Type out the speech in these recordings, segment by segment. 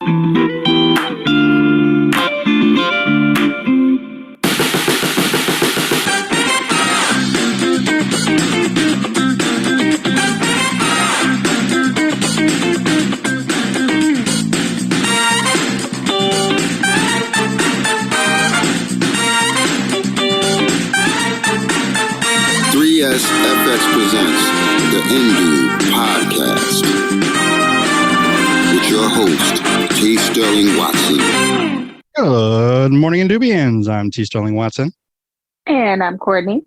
FX presents the indoob podcast with your host, T. Sterling Watson. Good morning, Indoobians. I'm T. Sterling Watson. And I'm Courtney.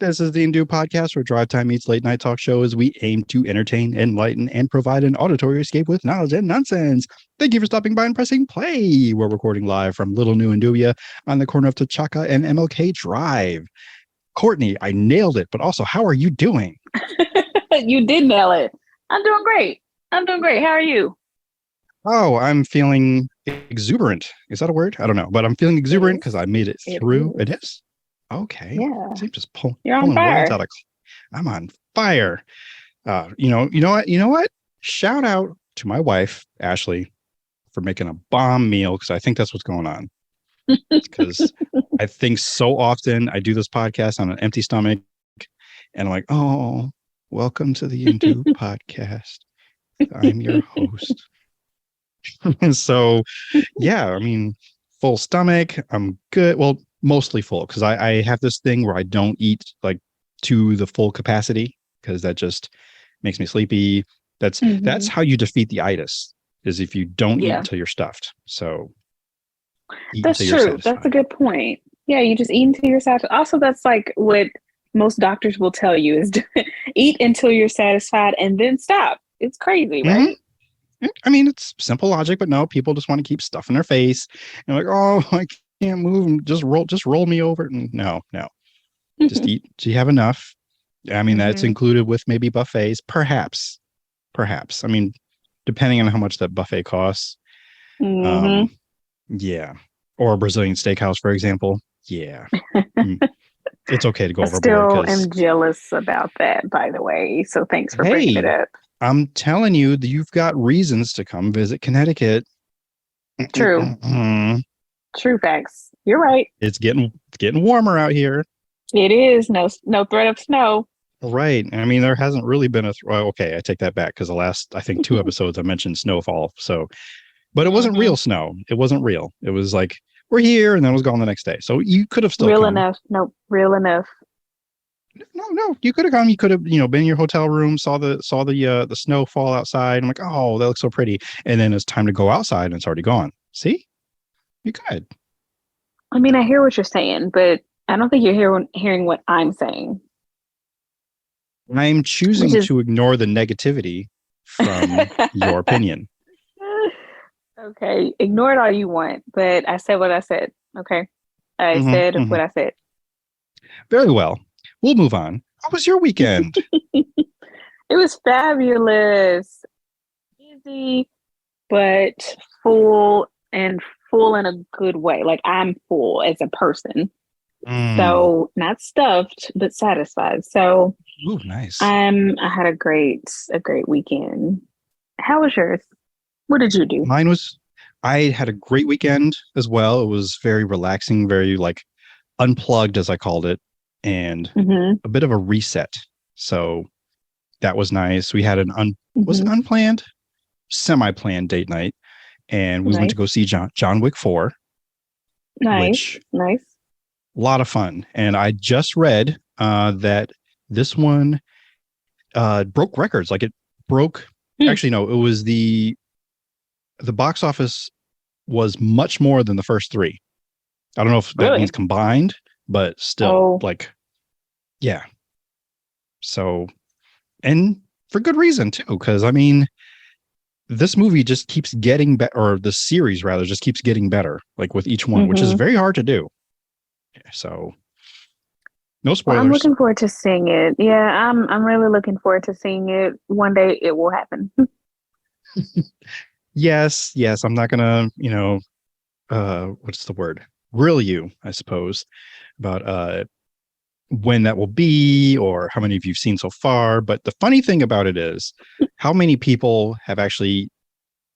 This is the Indoob podcast, where drive time meets late night talk show as we aim to entertain, enlighten, and provide an auditory escape with knowledge and nonsense. Thank you for stopping by and pressing play. We're recording live from Little New Indubia on the corner of T'Chaka and MLK Drive. Courtney, I nailed it, but also, how are you doing? You did nail it. I'm doing great. How are you? Oh, I'm feeling exuberant. Is that a word? I don't know, but I'm feeling exuberant because I made it through. It is? Okay. Yeah. See, just pulling fire. words out of. I'm on fire. You know what? Shout out to my wife, Ashley, for making a bomb meal, because I think that's what's going on. Because I think so often I do this podcast on an empty stomach and I'm like, oh, welcome to the indoob podcast. I'm your host. So, yeah, I mean, full stomach. I'm good. Well, mostly full, because I have this thing where I don't eat like to the full capacity, because that just makes me sleepy. That's how you defeat the itis, is if you don't eat until you're stuffed. So that's true. That's a good point. Yeah, you just eat until you're satisfied. Also, that's like what most doctors will tell you is eat until you're satisfied and then stop. It's crazy, right? I mean, it's simple logic, but no, people just want to keep stuff in their face. And like, oh, I can't move. Just roll me over. And no. Just eat. Do you have enough? I mean, that's included with maybe buffets, perhaps. I mean, depending on how much that buffet costs. Yeah. Or a Brazilian steakhouse, for example. Yeah. It's okay to go overboard. I still am jealous about that, by the way. So thanks for bringing it up. I'm telling you that you've got reasons to come visit Connecticut. True. True facts. You're right. It's getting warmer out here. It is. No threat of snow. Right. I mean, there hasn't really been okay, I take that back, because the last, I think, 2 episodes I mentioned snowfall. So, but it wasn't real snow. It wasn't real. It was like, we're here, and then it was gone the next day. So you could have still real come. Enough. Nope. Real enough. No. You could have come. You could have, been in your hotel room, saw the snow fall outside. I'm like, oh, that looks so pretty. And then it's time to go outside, and it's already gone. See, you could. I mean, I hear what you're saying, but I don't think you're hearing what I'm saying. I'm choosing to ignore the negativity from your opinion. Okay, ignore it all you want, but I said what I said. Okay, I said what I said. Very well. We'll move on. How was your weekend? It was fabulous. Busy, but full in a good way. Like, I'm full as a person. So not stuffed, but satisfied. So nice. I had a great weekend. How was yours? What did you do? I had a great weekend as well. It was very relaxing, very like unplugged, as I called it, and a bit of a reset. So that was nice. We had was it unplanned, semi-planned date night, and we went to go see John Wick 4. Nice. A lot of fun. And I just read that this one broke records. Like, it broke. Actually, no, it was the box office was much more than the first 3. I don't know if that means combined, but still, yeah. So, and for good reason too, because I mean, this movie just keeps getting better, or the series rather just keeps getting better, like with each one, which is very hard to do. So, no spoilers. Well, I'm looking forward to seeing it. Yeah, I'm really looking forward to seeing it. One day it will happen. Yes. I'm not gonna, what's the word? Grill you, I suppose, about when that will be or how many of you've seen so far. But the funny thing about it is how many people have actually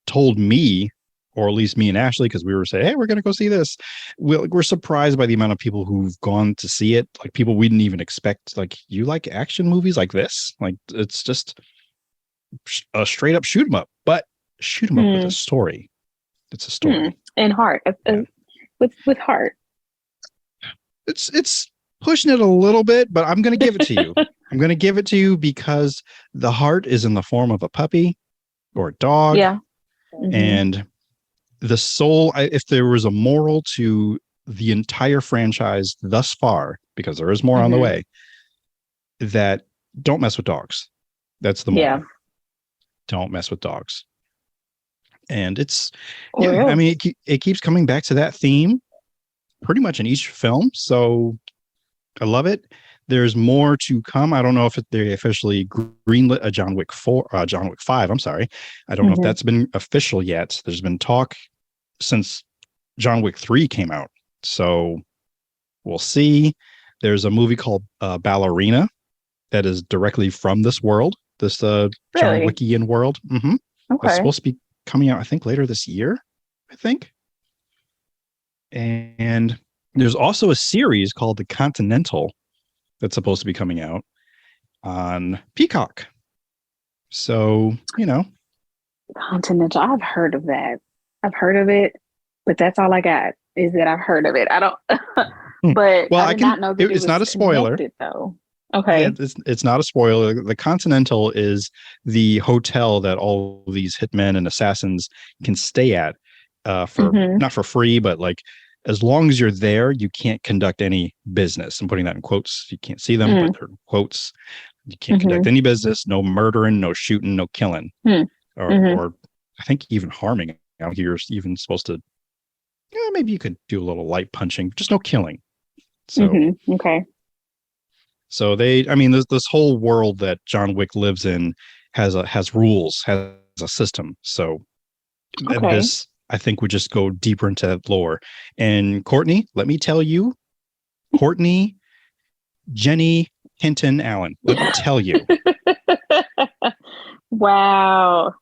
told me or at least me and Ashley, because we were saying, hey, we're going to go see this. We're surprised by the amount of people who've gone to see it. Like people we didn't even expect. Like, you like action movies like this? Like, it's just a straight up shoot 'em up, but shoot 'em up with a story. It's a story and heart, with heart. It's pushing it a little bit, but I'm going to give it to you. I'm going to give it to you because the heart is in the form of a puppy or a dog. Yeah. And the soul, if there was a moral to the entire franchise thus far, because there is more on the way, that don't mess with dogs. That's the moral. Yeah. Don't mess with dogs. And it's, I mean, it keeps coming back to that theme pretty much in each film. So I love it. There's more to come. I don't know if they officially greenlit a John Wick 5. I'm sorry. I don't know if that's been official yet. There's been talk since John Wick 3 came out. So we'll see. There's a movie called Ballerina that is directly from this world, this John Wickian world. Okay. It's supposed to be coming out, I think, later this year, I think. And there's also a series called The Continental that's supposed to be coming out on Peacock. So, Continental. I've heard of that. I've heard of it, but that's all I got is that I've heard of it. I don't, but well, I did not know that it's not a spoiler. Though. Okay. Yeah, it's not a spoiler. The Continental is the hotel that all these hitmen and assassins can stay at for not for free, but like, as long as you're there, you can't conduct any business. I'm putting that in quotes. You can't see them, but they're quotes. You can't conduct any business, no murdering, no shooting, no killing, or I think even harming. Out here, you're even supposed to, maybe you could do a little light punching, just no killing. So, okay. So this whole world that John Wick lives in has rules, has a system. So this, I think, would just go deeper into that lore. And Courtney, let me tell you, Jenny Hinton Allen, let me tell you. Wow.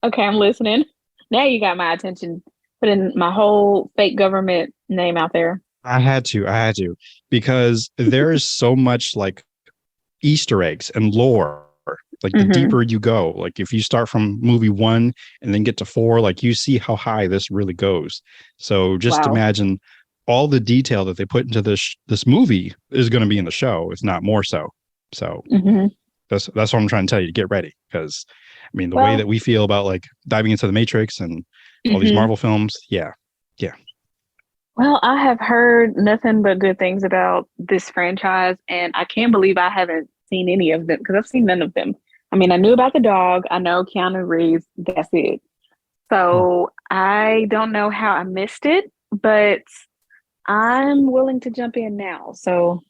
Okay, I'm listening. Now you got my attention. Putting my whole fake government name out there. I had to, because there is so much like Easter eggs and lore. Like the deeper you go, like if you start from movie 1 and then get to 4, like you see how high this really goes. So just imagine all the detail that they put into this movie is going to be in the show, if not more so. So that's what I'm trying to tell you, to get ready, because I mean the way that we feel about like diving into the Matrix and all these Marvel films, yeah. Well, I have heard nothing but good things about this franchise, and I can't believe I haven't seen any of them, because I've seen none of them. I mean, I knew about the dog. I know Keanu Reeves. That's it. So I don't know how I missed it, but I'm willing to jump in now. So,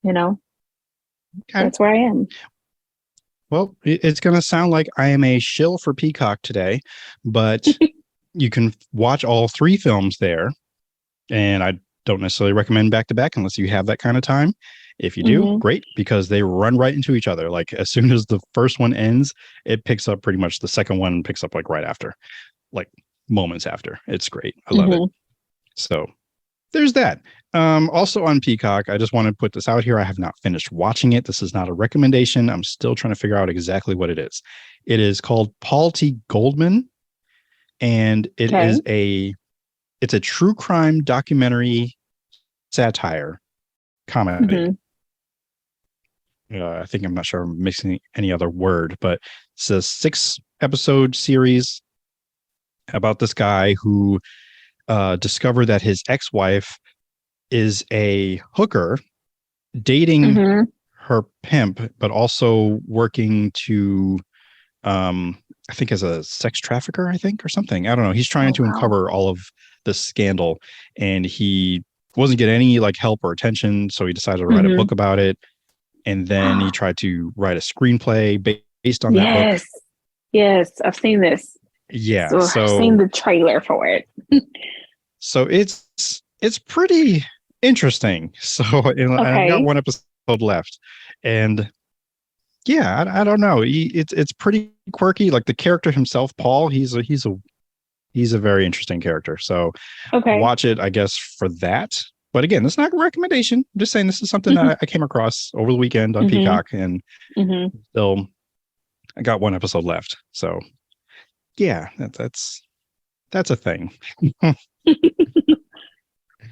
that's where I am. Well, it's going to sound like I am a shill for Peacock today, but you can watch all 3 films there. And I don't necessarily recommend back to back unless you have that kind of time. If you do, great, because they run right into each other. Like as soon as the first one ends, it picks up pretty much the second one picks up like right after, like moments after. It's great. I love it. So there's that. Also on Peacock, I just want to put this out here. I have not finished watching it. This is not a recommendation. I'm still trying to figure out exactly what it is. It is called Paul T. Goldman, and it is it's a true crime documentary satire comedy. I think I'm not sure I'm mixing any other word, but it's a 6-episode series about this guy who discovered that his ex-wife is a hooker dating her pimp, but also working to, I think as a sex trafficker, I think, or something. I don't know. He's trying to uncover all of this scandal, and he wasn't getting any like help or attention. So he decided to write a book about it. And then he tried to write a screenplay based on that book. Yes, I've seen this. Yeah, so I've seen the trailer for it. So it's pretty interesting. So I've got 1 episode left, and I don't know. It's pretty quirky. Like the character himself, Paul. He's a He's a very interesting character. So Okay. watch it, I guess, for that. But again, this is not a recommendation. I'm just saying this is something that I came across over the weekend on Peacock, and still I got one episode left. So yeah, that's a thing.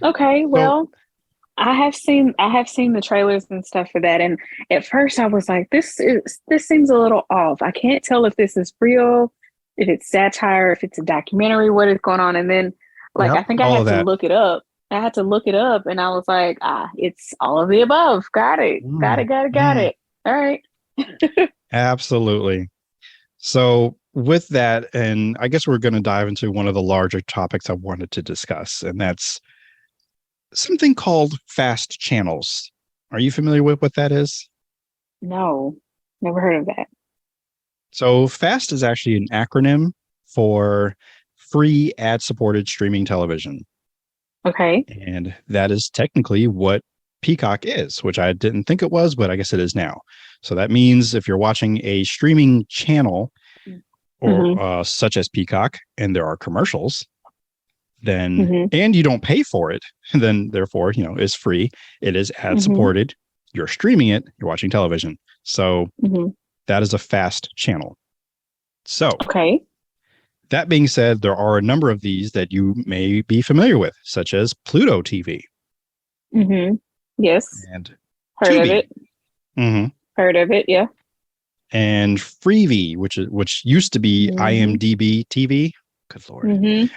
Okay, well, I have seen the trailers and stuff for that, and at first I was like, this seems a little off. I can't tell if this is real, if it's satire, if it's a documentary, what is going on. And then like I think I had to look it up. I had to look it up, and I was like, it's all of the above. Got it. Got it. All right. Absolutely. So with that, and I guess we're going to dive into one of the larger topics I wanted to discuss, and that's something called fast channels. Are you familiar with what that is? No, never heard of that. So FAST is actually an acronym for free ad-supported streaming television. Okay. And that is technically what Peacock is, which I didn't think it was, but I guess it is now. So that means if you're watching a streaming channel or such as Peacock, and there are commercials, then and you don't pay for it, then therefore, it's free. It is ad supported. You're streaming it. You're watching television. So that is a fast channel. So that being said, there are a number of these that you may be familiar with, such as Pluto TV. Yes. And heard Tubi. of it. Heard of it. Yeah. And Freevee, which used to be IMDb TV. Good Lord.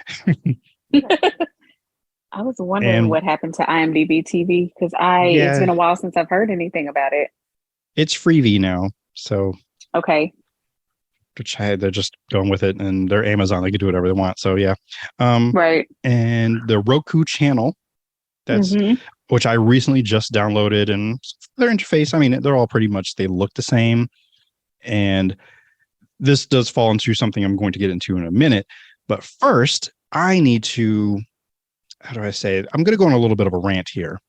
I was wondering what happened to IMDb TV because it's been a while since I've heard anything about it. It's Freevee now. So they're just going with it, and they're Amazon. They can do whatever they want. So yeah. Right. And the Roku Channel, that's which I recently just downloaded, and their interface, I mean, they're all pretty much, they look the same. And this does fall into something I'm going to get into in a minute. But first, I need to, how do I say it? I'm going to go on a little bit of a rant here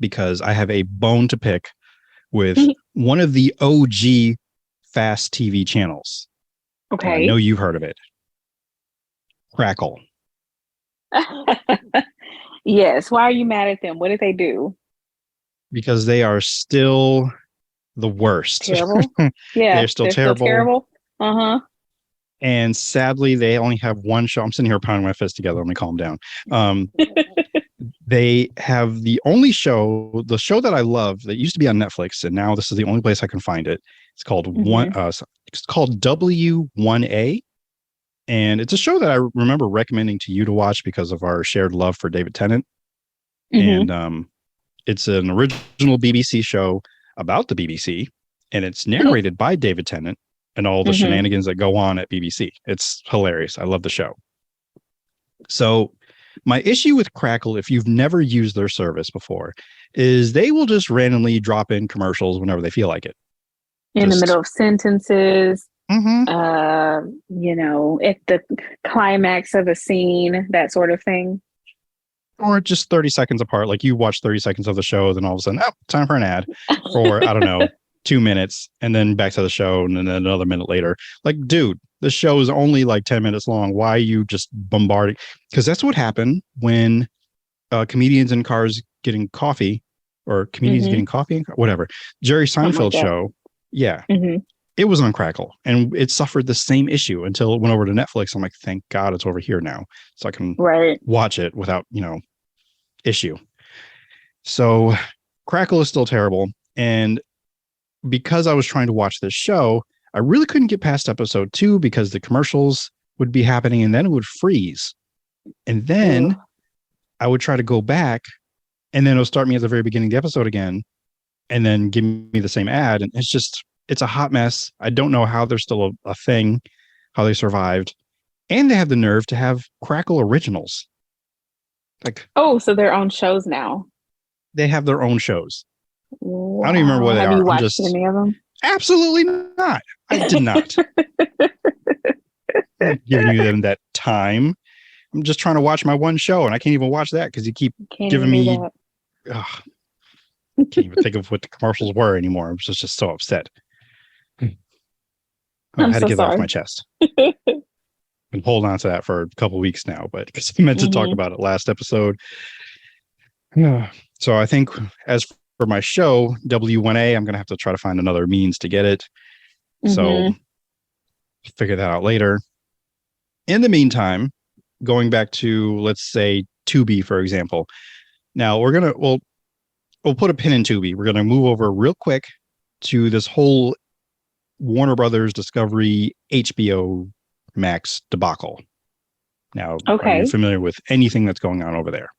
because I have a bone to pick with one of the OG fast TV channels. Okay. I know you've heard of it. Crackle. Yes. Why are you mad at them? What did they do? Because they are still the worst. Terrible. Yeah. They're still terrible. Still terrible. And sadly, they only have one show. I'm sitting here pounding my fist together. Let me calm down. They have the only show, the show that I love that used to be on Netflix, and now this is the only place I can find it. It's called It's called W1A, and it's a show that I remember recommending to you to watch because of our shared love for David Tennant. And it's an original BBC show about the BBC, and it's narrated by David Tennant and all the shenanigans that go on at BBC. It's hilarious. I love the show. So my issue with Crackle, if you've never used their service before, is they will just randomly drop in commercials whenever they feel like it. In the middle of sentences, at the climax of a scene, that sort of thing. Or just 30 seconds apart. Like you watch 30 seconds of the show, then all of a sudden, time for an ad. Or I don't know, 2 minutes, and then back to the show, and then another minute later. Like, dude, the show is only like 10 minutes long. Why are you just bombarding? Because that's what happened when comedians in cars getting coffee, or comedians getting coffee, whatever. Jerry Seinfeld show. Yeah. It was on Crackle, and it suffered the same issue until it went over to Netflix. I'm like, thank God it's over here now, so I can watch it without, issue. So Crackle is still terrible. And because I was trying to watch this show, I really couldn't get past episode 2 because the commercials would be happening and then it would freeze. And then I would try to go back, and then it'll start me at the very beginning of the episode again, and then give me the same ad. And it's a hot mess. I don't know how they're still a thing, how they survived. And they have the nerve to have Crackle originals. Like, so they're on shows now. They have their own shows. Wow. I don't even remember what they are. Have you watched any of them? Absolutely not. I did not. I'm not giving them that time. I'm just trying to watch my one show, and I can't even watch that because you keep giving me. I can't even think of what the commercials were anymore. I was just so upset. I had to get that off my chest. But can hold on to that for a couple weeks now, but because I meant to talk about it last episode. Yeah. So I think as for my show, W1A, I'm going to have to try to find another means to get it. So figure that out later. In the meantime, going back to, let's say, Tubi, for example. Now we'll put a pin in Tubi. We're going to move over real quick to this whole Warner Brothers Discovery HBO Max debacle. Now, are you familiar with anything that's going on over there?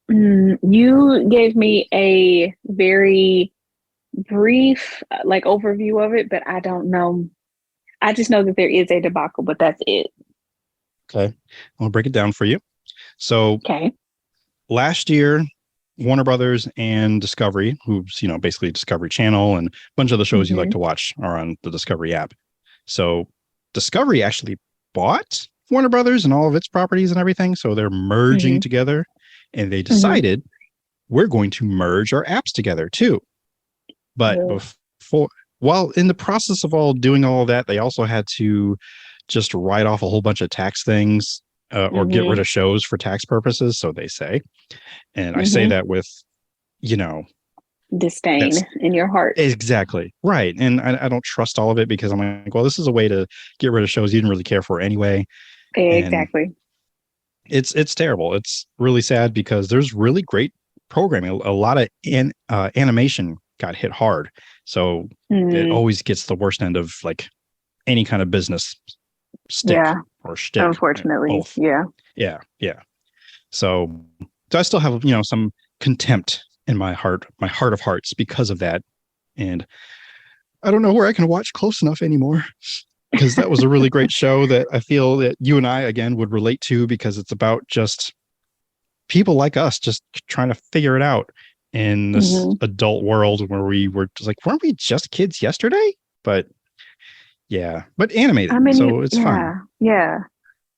You gave me a very brief overview of it, but I don't know. I just know that there is a debacle, but that's it. Okay. I'll break it down for you. So last year, Warner Brothers and Discovery, who's, basically Discovery Channel and a bunch of the shows you like to watch are on the Discovery app. So Discovery actually bought Warner Brothers and all of its properties and everything. So they're merging together, and they decided we're going to merge our apps together too. But while in the process of doing all of that, they also had to just write off a whole bunch of tax things or get rid of shows for tax purposes. So they say, and I say that with, disdain in your heart. Exactly. Right. And I don't trust all of it because I'm like, well, this is a way to get rid of shows you didn't really care for anyway. Exactly. And it's terrible. It's really sad because there's really great programming. A lot of animation got hit hard. So it always gets the worst end of any kind of business stick or shtick. Unfortunately. Yeah. So I still have, some contempt in my heart of hearts because of that. And I don't know where I can watch close enough anymore, because that was a really great show that I feel that you and I, again, would relate to, because it's about just people like us just trying to figure it out in this adult world where we were just weren't we just kids yesterday? But animated. So it's fun. Yeah.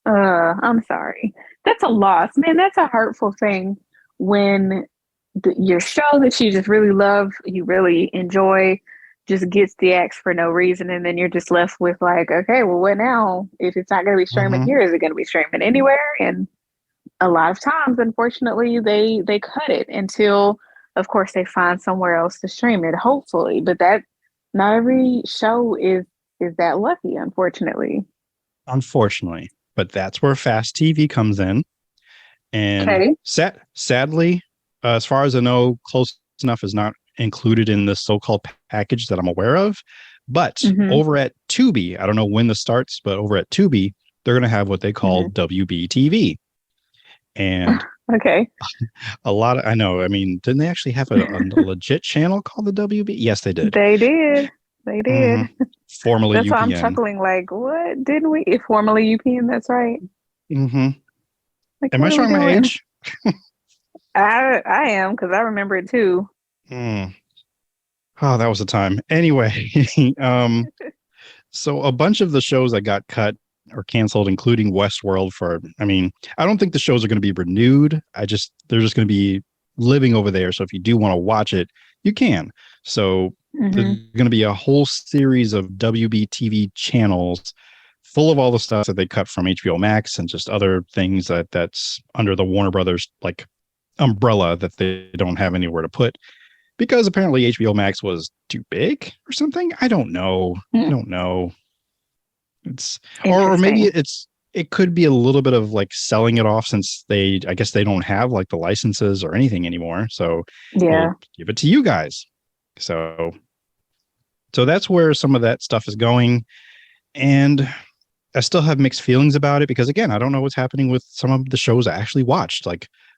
I'm sorry. That's a loss, man. That's a hurtful thing when your show that you just really love, you really enjoy, just gets the axe for no reason, and then you're just left with okay, well, what now? If it's not going to be streaming here, is it going to be streaming anywhere? And a lot of times, unfortunately, they cut it until, of course, they find somewhere else to stream it. Hopefully, but that not every show is that lucky, unfortunately. Unfortunately, but that's where Fast TV comes in. And sadly, as far as I know, Close Enough is not included in the so-called package that I'm aware of. But over at Tubi, I don't know when this starts, but over at Tubi, they're going to have what they call WB TV. And a lot of, I know, I mean, didn't they actually have a legit channel called the WB? Yes, they did. They did. Formerly That's UPN. why I'm chuckling what? Didn't we? Formerly UPN, that's right. Am I showing my age? I am, because I remember it too. Oh, that was a time. Anyway, so a bunch of the shows that got cut or canceled, including Westworld, I don't think the shows are going to be renewed. They're just going to be living over there. So if you do want to watch it, you can. So there's going to be a whole series of WB TV channels full of all the stuff that they cut from HBO Max and just other things that's under the Warner Brothers umbrella that they don't have anywhere to put, because apparently HBO Max was too big or something. I don't know. It's or maybe it could be a little bit of selling it off, since I guess they don't have the licenses or anything anymore. So we'll give it to you guys. So that's where some of that stuff is going. And I still have mixed feelings about it, because again, I don't know what's happening with some of the shows I actually watched.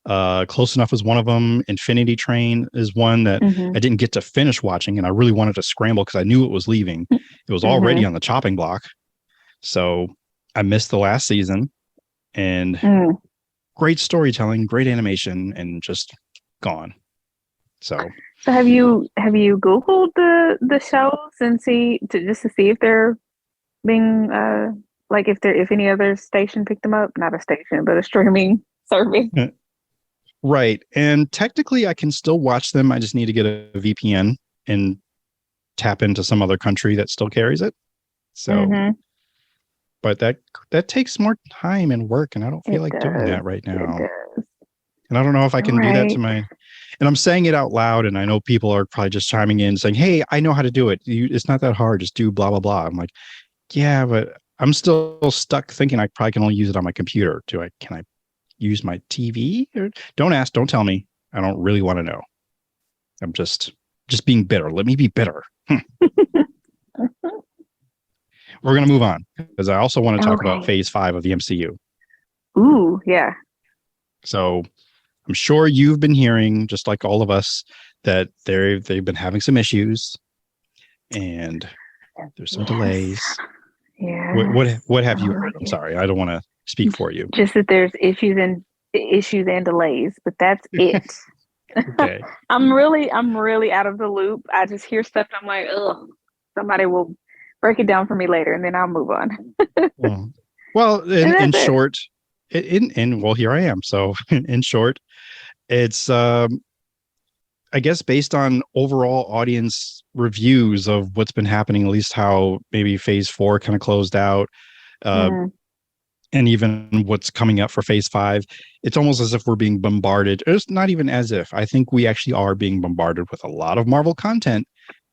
Close Enough is one of them. Infinity Train is one that I didn't get to finish watching, and I really wanted to scramble because I knew it was leaving. It was already on the chopping block. So I missed the last season, and great storytelling, great animation, and just gone. So have you Googled the shows and see if they're being if any other station picked them up? Not a station, but a streaming service. Right. And technically I can still watch them. I just need to get a VPN and tap into some other country that still carries it. So, but that takes more time and work, and I don't feel It like doing does. that right now. It does. And I don't know if I can do that to Right. and I'm saying it out loud, and I know people are probably just chiming in saying, "Hey, I know how to do it. It's not that hard. Just do blah blah blah." I'm like, yeah, but I'm still stuck thinking I probably can only use it on my computer. Can I use my TV? Or, don't ask, don't tell me. I don't really want to know. I'm just being bitter. Let me be bitter. We're going to move on because I also want to talk about Okay. phase 5 of the MCU. Ooh, yeah. So I'm sure you've been hearing, just like all of us, that they've been having some issues and there's some delays. Yeah. What have you heard? I'm sorry, I don't want to speak for you. Just that there's issues and delays, but that's it. Okay. I'm really out of the loop. I just hear stuff and I'm like, ugh, somebody will break it down for me later and then I'll move on. Well, in that's short, well, here I am. So in short, it's I guess based on overall audience reviews of what's been happening, at least how maybe phase 4 kind of closed out, and even what's coming up for phase 5, it's almost as if we're being bombarded. It's not even as if. I think we actually are being bombarded with a lot of Marvel content,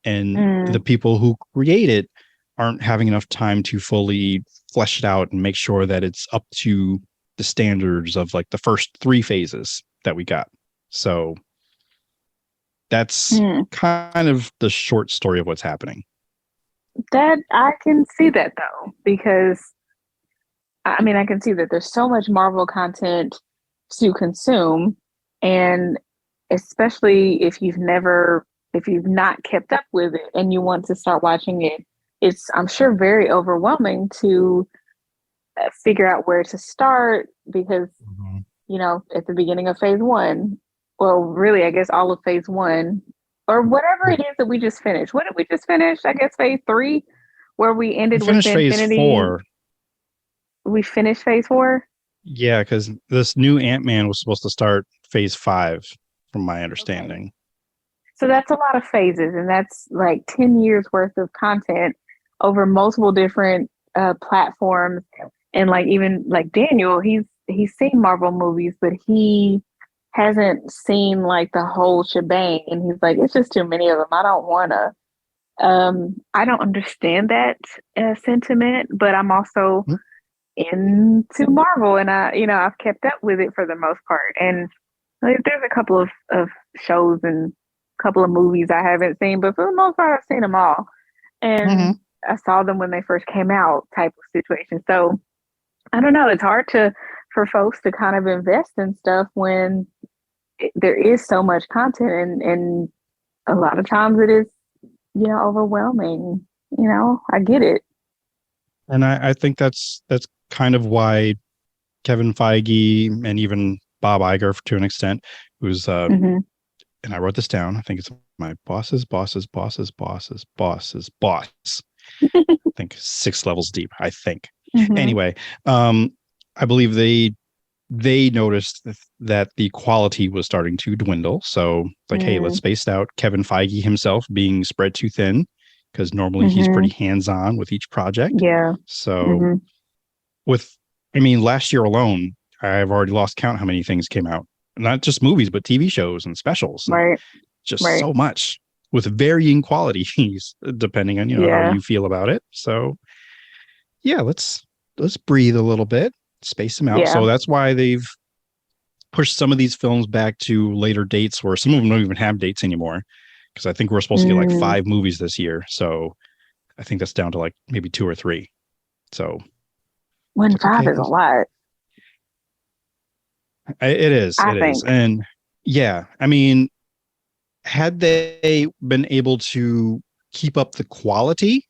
and the people who create it aren't having enough time to fully flesh it out and make sure that it's up to the standards of like the first 3 phases that we got. So that's kind of the short story of what's happening. That I can see that though, because I mean, I can see that there's so much Marvel content to consume, and especially if you've not kept up with it and you want to start watching it, it's, I'm sure, very overwhelming to figure out where to start because, you know, at the beginning of phase 1, well, really, I guess all of phase 1 or whatever it is that we just finished. What did we just finish? I guess phase 3, where we ended with the phase Infinity. 4. We finished phase 4. Yeah, because this new Ant-Man was supposed to start phase 5, from my understanding. Okay. So that's a lot of phases, and that's like 10 years worth of content over multiple different platforms. And like even like Daniel, he's seen Marvel movies, but he hasn't seen like the whole shebang. And he's like, it's just too many of them. I don't wanna. I don't understand that sentiment, but I'm also into Marvel, and I've kept up with it for the most part. And like, there's a couple of shows and a couple of movies I haven't seen, but for the most part, I've seen them all. And I saw them when they first came out, type of situation. So I don't know. It's hard for folks to kind of invest in stuff when there is so much content, and a lot of times it is, overwhelming. I get it. And I think that's kind of why Kevin Feige and even Bob Iger, to an extent, who's and I wrote this down. I think it's my boss's boss. I think 6 levels deep. I think. Anyway, I believe they noticed that the quality was starting to dwindle. So like, hey, let's space out. Kevin Feige himself being spread too thin, because normally he's pretty hands-on with each project. Yeah. So last year alone, I've already lost count how many things came out. Not just movies, but TV shows and specials. Right. Just so much with varying qualities, depending on, how you feel about it. So yeah, let's breathe a little bit, space them out. Yeah. So that's why they've pushed some of these films back to later dates, where some of them don't even have dates anymore. Because I think we're supposed to get like 5 movies this year. So I think that's down to like maybe 2 or 3. So 5 is a lot. It is. I think. And yeah, I mean, had they been able to keep up the quality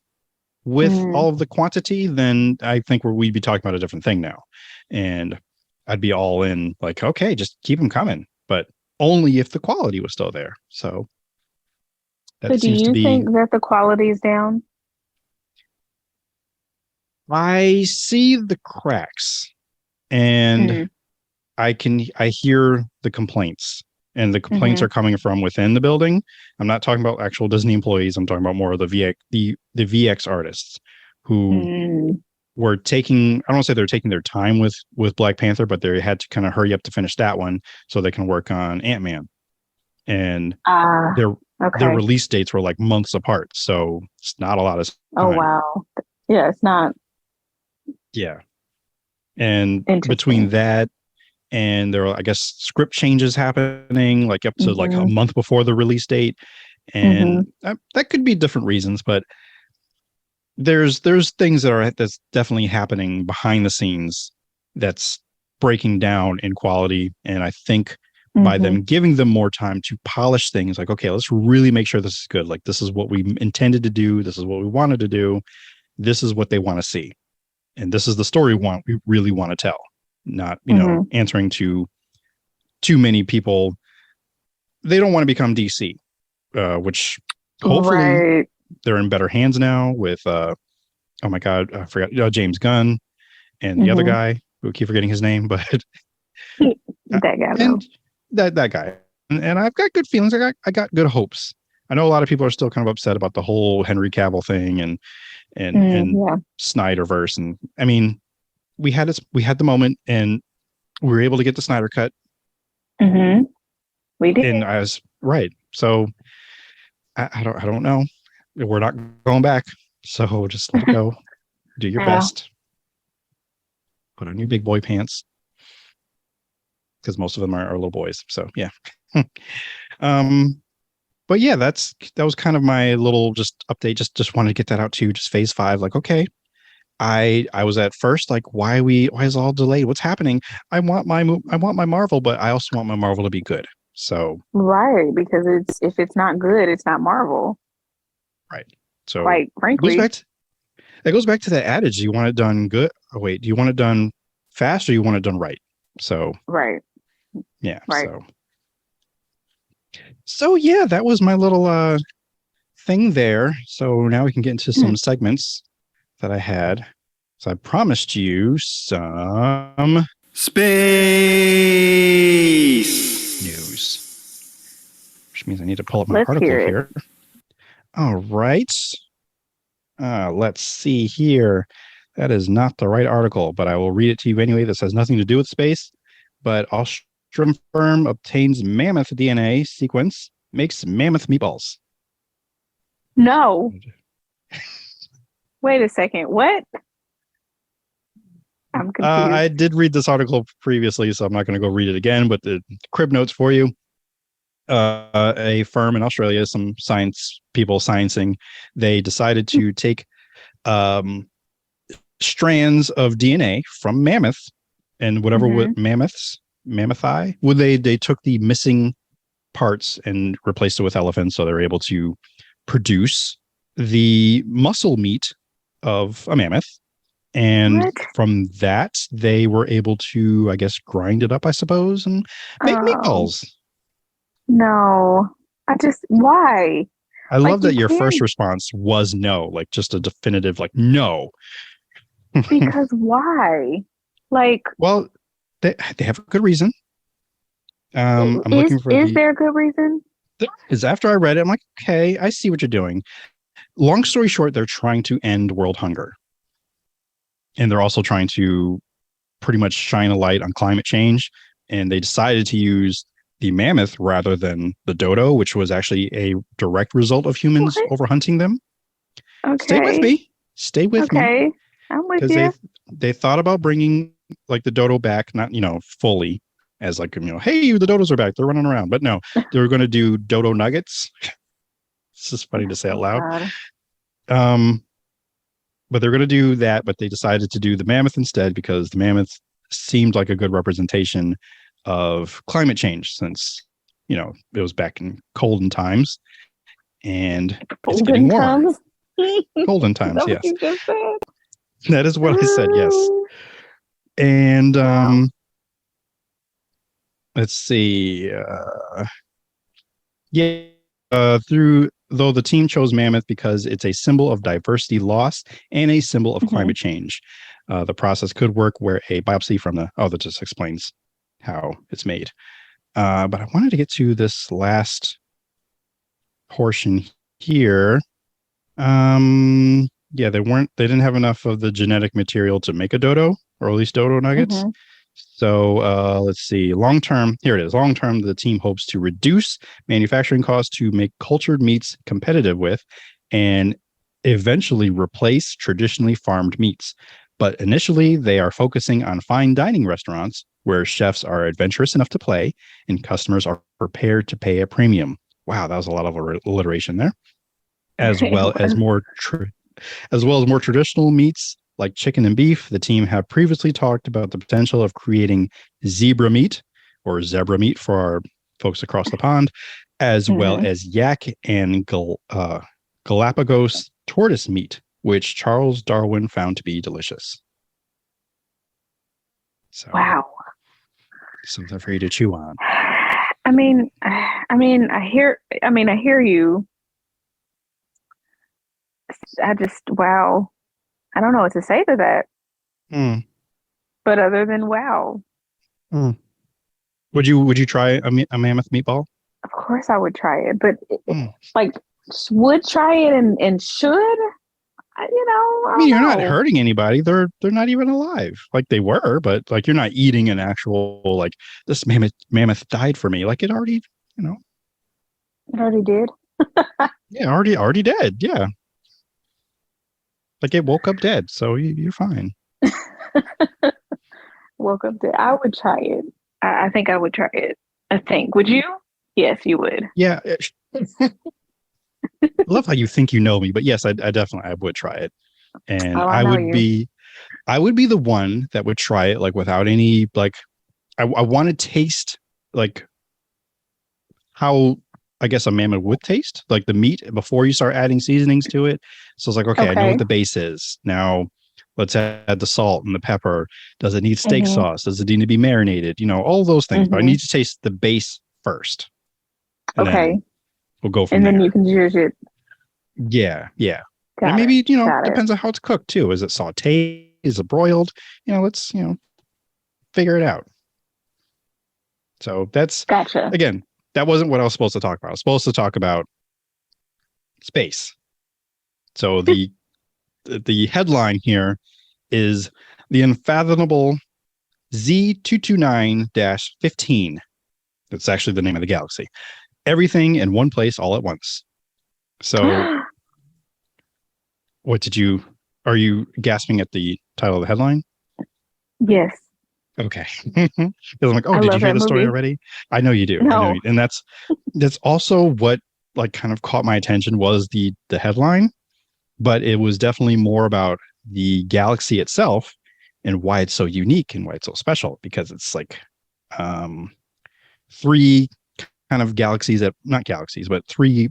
with all of the quantity, then I think we'd be talking about a different thing now. And I'd be all in, like, okay, just keep them coming, but only if the quality was still there. So that seems to be. Do you think that the quality is down? I see the cracks, and I hear the complaints, and the complaints are coming from within the building. I'm not talking about actual Disney employees. I'm talking about more of the VX artists who were taking, I don't want to say they're taking their time with Black Panther, but they had to kind of hurry up to finish that one so they can work on Ant-Man. And their okay. release dates were like months apart. So it's not a lot of time. Oh, wow. Yeah, it's not. Yeah. And between that and there are, I guess, script changes happening like up to like a month before the release date. And that could be different reasons, but there's things that's definitely happening behind the scenes that's breaking down in quality. And I think by them giving them more time to polish things, like, okay, let's really make sure this is good. Like, this is what we intended to do. This is what we wanted to do. This is what they want to see. And this is the story we really want to tell. Not, answering to too many people. They don't want to become DC, which hopefully they're in better hands now with, oh my God, I forgot, James Gunn and the other guy, who I keep forgetting his name, but that guy. And that guy. And I've got good feelings. I got good hopes. I know a lot of people are still kind of upset about the whole Henry Cavill thing and Snyderverse. And I mean, we had the moment and we were able to get the Snyder cut. We did. And I was right. So I don't know. We're not going back. So just let it go. Do your best. Put on your big boy pants. Because most of them are little boys. So yeah. But yeah, that was kind of my little just update. Just wanted to get that out too. Just phase 5. Like, okay. I was at first like, why is it all delayed? What's happening? I want my Marvel, but I also want my Marvel to be good. So because if it's not good, it's not Marvel. Right. So quite frankly, it goes back to that adage: you want it done good. Oh wait, do you want it done fast or you want it done right? So yeah. So yeah, that was my little thing there. So now we can get into some segments that I had. So I promised you some space news, which means I need to pull up my article here. All right. Let's see here. That is not the right article, but I will read it to you anyway. This has nothing to do with space, but Austrian firm obtains mammoth DNA sequence, makes mammoth meatballs. No. Wait a second. What? I'm confused. I did read this article previously, so I'm not going to go read it again, but the crib notes for you. A firm in Australia, some science people sciencing, they decided to take strands of DNA from mammoth and whatever mammothi. Well, they took the missing parts and replaced it with elephants, so they're able to produce the muscle meat of a mammoth. And from that, they were able to, I guess, grind it up, I suppose, and make meatballs. No, why? I love that your first response was no, like just a definitive, like, no. Because why? Like, well, they have a good reason. I'm looking for. Is there a good reason? Is after I read it, I'm like, okay, I see what you're doing. Long story short, they're trying to end world hunger. And they're also trying to pretty much shine a light on climate change. And they decided to use the mammoth rather than the dodo, which was actually a direct result of humans overhunting them. Okay. Stay with me. Okay. I'm with you. They thought about bringing like the dodo back, not, fully as like, hey, the dodos are back. They're running around. But no, they were going to do dodo nuggets. It's just funny to say out loud. But they're going to do that, but they decided to do the mammoth instead because the mammoth seemed like a good representation of climate change since, it was back in colden times and it's getting warmer. Colden times, yes. That is what I said, yes. And let's see. Though the team chose mammoth because it's a symbol of diversity loss and a symbol of climate change. The process could work where a biopsy from that just explains how it's made. But I wanted to get to this last portion here. Yeah, they didn't have enough of the genetic material to make a dodo, or at least dodo nuggets. Mm-hmm. So let's see. Long term, here it is. Long term, the team hopes to reduce manufacturing costs to make cultured meats competitive with, and eventually replace traditionally farmed meats. But initially, they are focusing on fine dining restaurants where chefs are adventurous enough to play and customers are prepared to pay a premium. Wow, that was a lot of alliteration there. As well as more traditional meats like chicken and beef. The team have previously talked about the potential of creating zebra meat or zebra meat for our folks across the pond, as well as yak and Galapagos tortoise meat, which Charles Darwin found to be delicious. So, wow. something for you to chew on. I mean, I hear you. Wow. I don't know what to say to that. But other than wow. Would you try a mammoth meatball? Of course I would try it, but like would try it and should. I mean, you're not hurting anybody. They're not even alive. Like they were, but like you're not eating an actual like this mammoth died for me. Like it already, It already did. Yeah, already dead. Yeah. Like it woke up dead, so you're fine. Woke up dead. I would try it. I think I would try it. I think. Would you? Yes, you would. Yeah. I love how you think you know me, but yes, I definitely would try it, and I would be the one that would try it like without any like. I want to taste like how I guess a mammoth would taste, like the meat before you start adding seasonings to it. So it's like, okay, I know what the base is. Now let's add the salt and the pepper. Does it need steak sauce? Does it need to be marinated? All those things. But I need to taste the base first. And then we'll go from there. And then you can judge it. Yeah. And maybe, depends on how it's cooked too. Is it sauteed? Is it broiled? Let's, figure it out. So that's, gotcha. Again, that wasn't what I was supposed to talk about. I was supposed to talk about space. So the headline here is the unfathomable Z229-15. That's actually the name of the galaxy. Everything in one place all at once. So are you gasping at the title of the headline? Yes. Okay. Because I'm like, did you hear the story already? I know you do. No. I know and that's also what like kind of caught my attention was the headline, but it was definitely more about the galaxy itself and why it's so unique and why it's so special, because it's like three kind of galaxies not galaxies, but three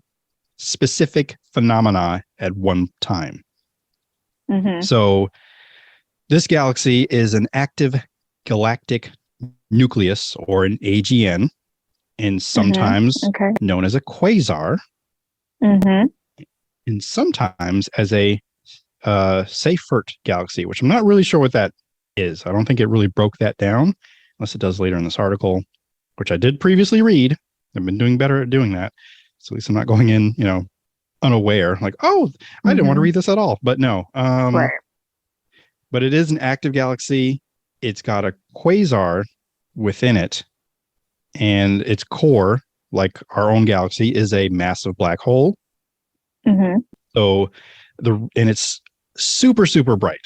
specific phenomena at one time. So this galaxy is an active galactic nucleus, or an AGN, and sometimes known as a quasar, and sometimes as a Seyfert galaxy, which I'm not really sure what that is. I don't think it really broke that down, unless it does later in this article, which I did previously read. I've been doing better at doing that, so at least I'm not going in, unaware, like, I didn't want to read this at all. But no, right. But it is an active galaxy. It's got a quasar within it, and its core, like our own galaxy, is a massive black hole. So and it's super, super bright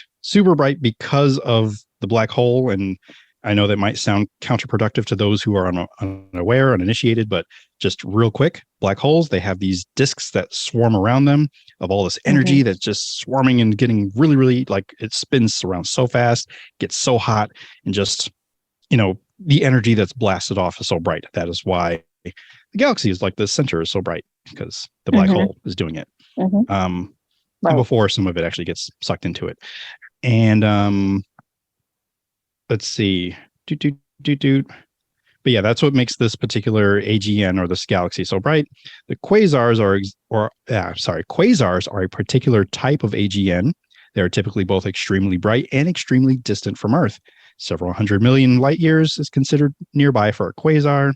because of the black hole. And I know that might sound counterproductive to those who are unaware, uninitiated, but just real quick, black holes, they have these disks that swarm around them of all this energy that's just swarming and getting really, really, like, it spins around so fast, gets so hot, and just, the energy that's blasted off is so bright. That is why the galaxy is like the center is so bright, because the black hole is doing it. Before some of it actually gets sucked into it. And let's see. But yeah, that's what makes this particular AGN, or this galaxy, so bright. The quasars are a particular type of AGN. They're typically both extremely bright and extremely distant from Earth. Several 100 million light years is considered nearby for a quasar.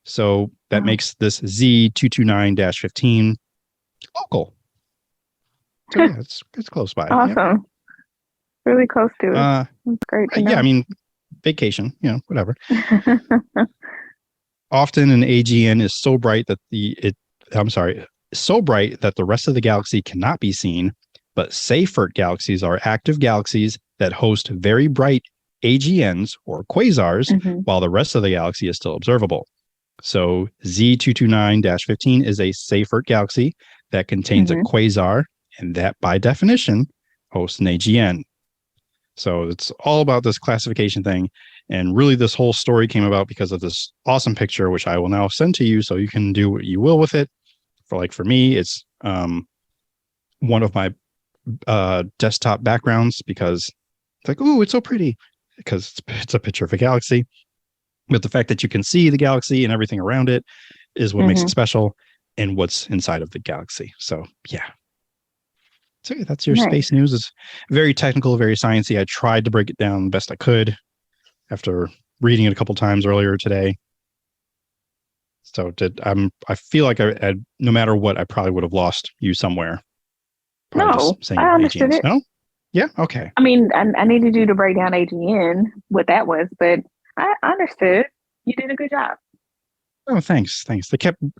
So that makes this Z229-15 local. So yeah, it's close by. Yep. Awesome. Really close to it. That's great to know. Yeah, I mean, vacation, whatever. Often an AGN is so bright that so bright that the rest of the galaxy cannot be seen, but Seyfert galaxies are active galaxies that host very bright AGNs or quasars, while the rest of the galaxy is still observable. So Z229-15 is a Seyfert galaxy that contains a quasar, and that by definition hosts an AGN. So it's all about this classification thing. And really this whole story came about because of this awesome picture, which I will now send to you so you can do what you will with it. For me, it's one of my desktop backgrounds because it's like, oh, it's so pretty because it's a picture of a galaxy. But the fact that you can see the galaxy and everything around it is what makes it special, and what's inside of the galaxy. So yeah. So that's your space news. It's very technical, very sciencey. I tried to break it down the best I could after reading it a couple times earlier today. So I feel like I no matter what, I probably would have lost you somewhere. No, I understood it. No? Yeah? Okay. I mean, I needed you to break down AGN, what that was, but I understood. You did a good job. Oh, thanks.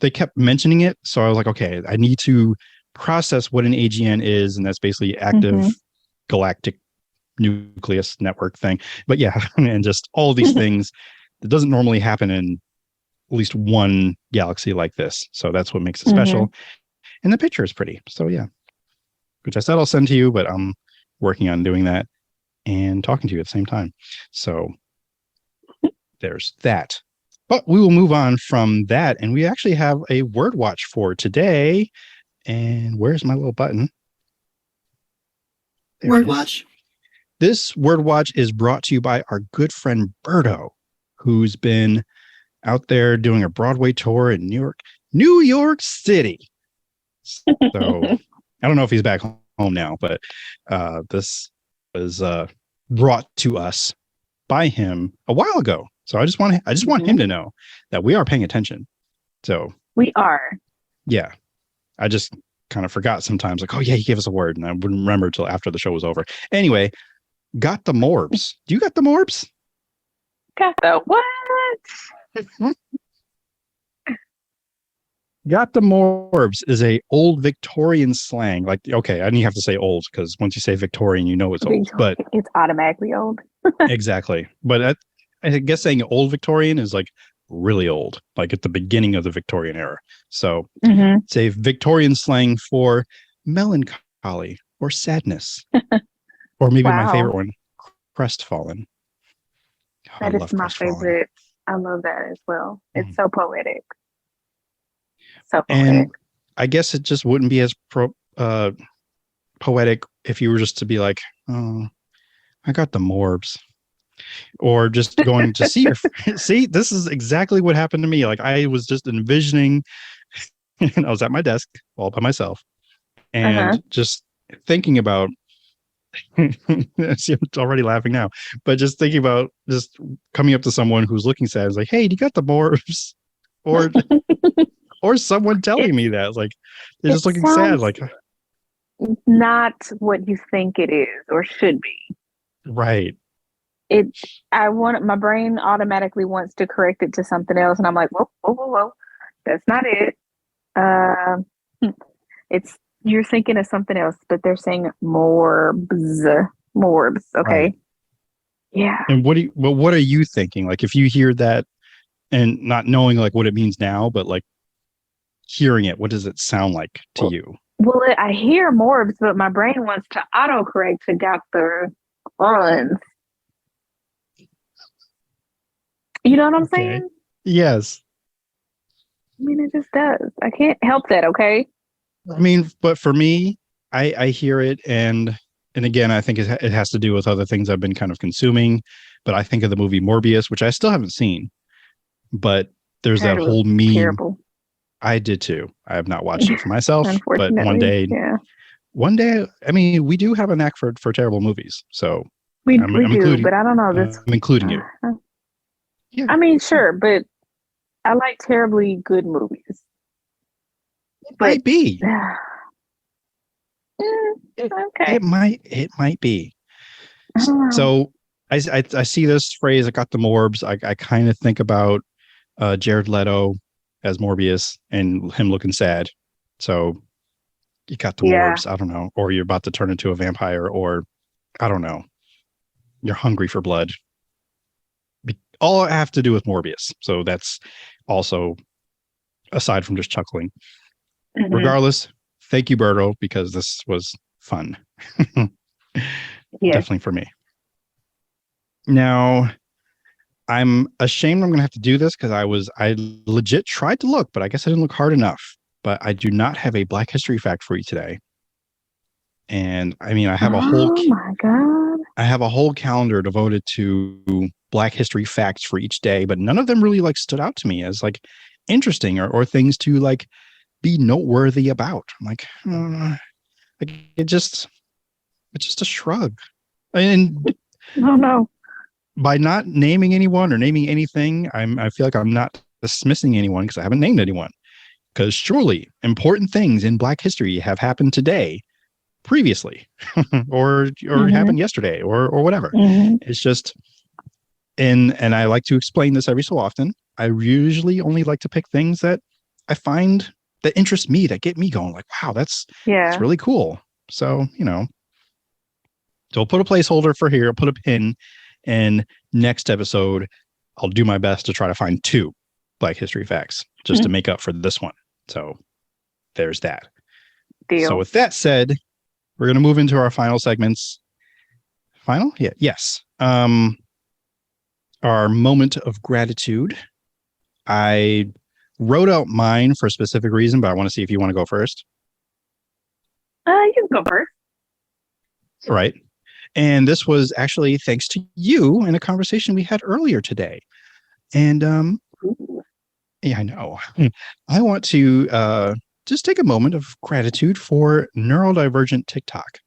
They kept mentioning it, so I was like, okay, I need to process what an AGN is, and that's basically active galactic nucleus network thing. But yeah, and just all these things that doesn't normally happen in at least one galaxy like this. So that's what makes it special. And the picture is pretty. So yeah, which I said I'll send to you, but I'm working on doing that and talking to you at the same time. So there's that. But we will move on from that, and we actually have a word watch for today. And where's my little button? Word watch. This word watch is brought to you by our good friend Berto, who's been out there doing a Broadway tour in New York City. So I don't know if he's back home now, but this was brought to us by him a while ago. So I just want him to know that we are paying attention. So we are. Yeah. I just kind of forgot sometimes, like, oh yeah, he gave us a word, and I wouldn't remember until after the show was over. Anyway, got the morbs. Do you got the morbs? Got the what? Got the morbs is a old Victorian slang. Like, okay, I didn't have to say old because once you say Victorian, you know it's old. But it's automatically old. Exactly. But I guess saying old Victorian is like really old, like at the beginning of the Victorian era. So it's a Victorian slang for melancholy or sadness, or maybe my favorite one, crestfallen. Oh, that is my favorite. I love that as well. It's so poetic. So poetic. And I guess it just wouldn't be as poetic if you were just to be like, oh, I got the morbs. Or just going to see your see, this is exactly what happened to me. Like I was just envisioning, and I was at my desk all by myself, and just thinking about. See, I'm already laughing now, but just thinking about just coming up to someone who's looking sad, is like, "Hey, do you got the morbs?" Or someone telling me that, like they're just looking sad, like not what you think it is or should be. Right. My brain automatically wants to correct it to something else, and I'm like, whoa, that's not it. You're thinking of something else, but they're saying morbs. Okay, right. Yeah. And what are you thinking? Like, if you hear that and not knowing like what it means now, but like hearing it, what does it sound like to you? Well, I hear morbs, but my brain wants to autocorrect to got the runs. You know what I'm saying? Yes. I mean, it just does. I can't help that, okay? I mean, but for me, I hear it, and again, I think it has to do with other things I've been kind of consuming, but I think of the movie Morbius, which I still haven't seen, but there's that whole meme. Terrible. I did too. I have not watched it for myself, but one day, I mean, we do have a knack for terrible movies, so we do, but I don't know. I'm including you. Yeah. I mean, sure, but I like terribly good movies. It might be. Okay. It might be. Oh, So I see this phrase. I got the morbs. I kind of think about Jared Leto as Morbius and him looking sad. So you got the yeah. morbs. I don't know. Or you're about to turn into a vampire, or I don't know. You're hungry for blood. All I have to do with Morbius. So that's also aside from just chuckling. Hmm. Regardless, thank you, Berto, because this was fun. Yes. Definitely for me. Now, I'm ashamed I'm going to have to do this because I legit tried to look, but I guess I didn't look hard enough. But I do not have a Black History fact for you today. And I mean, Oh my God. I have a whole calendar devoted to Black History facts for each day, but none of them really like stood out to me as like interesting or things to like be noteworthy about. I'm like, like it's just a shrug. And Oh no. by not naming anyone or naming anything, I feel like I'm not dismissing anyone because I haven't named anyone. Because surely important things in Black history have happened today, previously, or Hmm. happened yesterday, or whatever. Hmm. It's just and I like to explain this every so often. I usually only like to pick things that I find that interest me, that get me going. Like, wow, that's Yeah. really cool. So so I'll put a placeholder for here. I'll put a pin, and next episode, I'll do my best to try to find 2 Black history facts just to make up for this one. So there's that. So Deal. with that said, we're going to move into our final segments. Final? Yeah. Yes. Our moment of gratitude. I wrote out mine for a specific reason, but I want to see if you want to go first. You can go first. Right. And this was actually thanks to you in a conversation we had earlier today. And Ooh. yeah, I know. I want to just take a moment of gratitude for neurodivergent TikTok,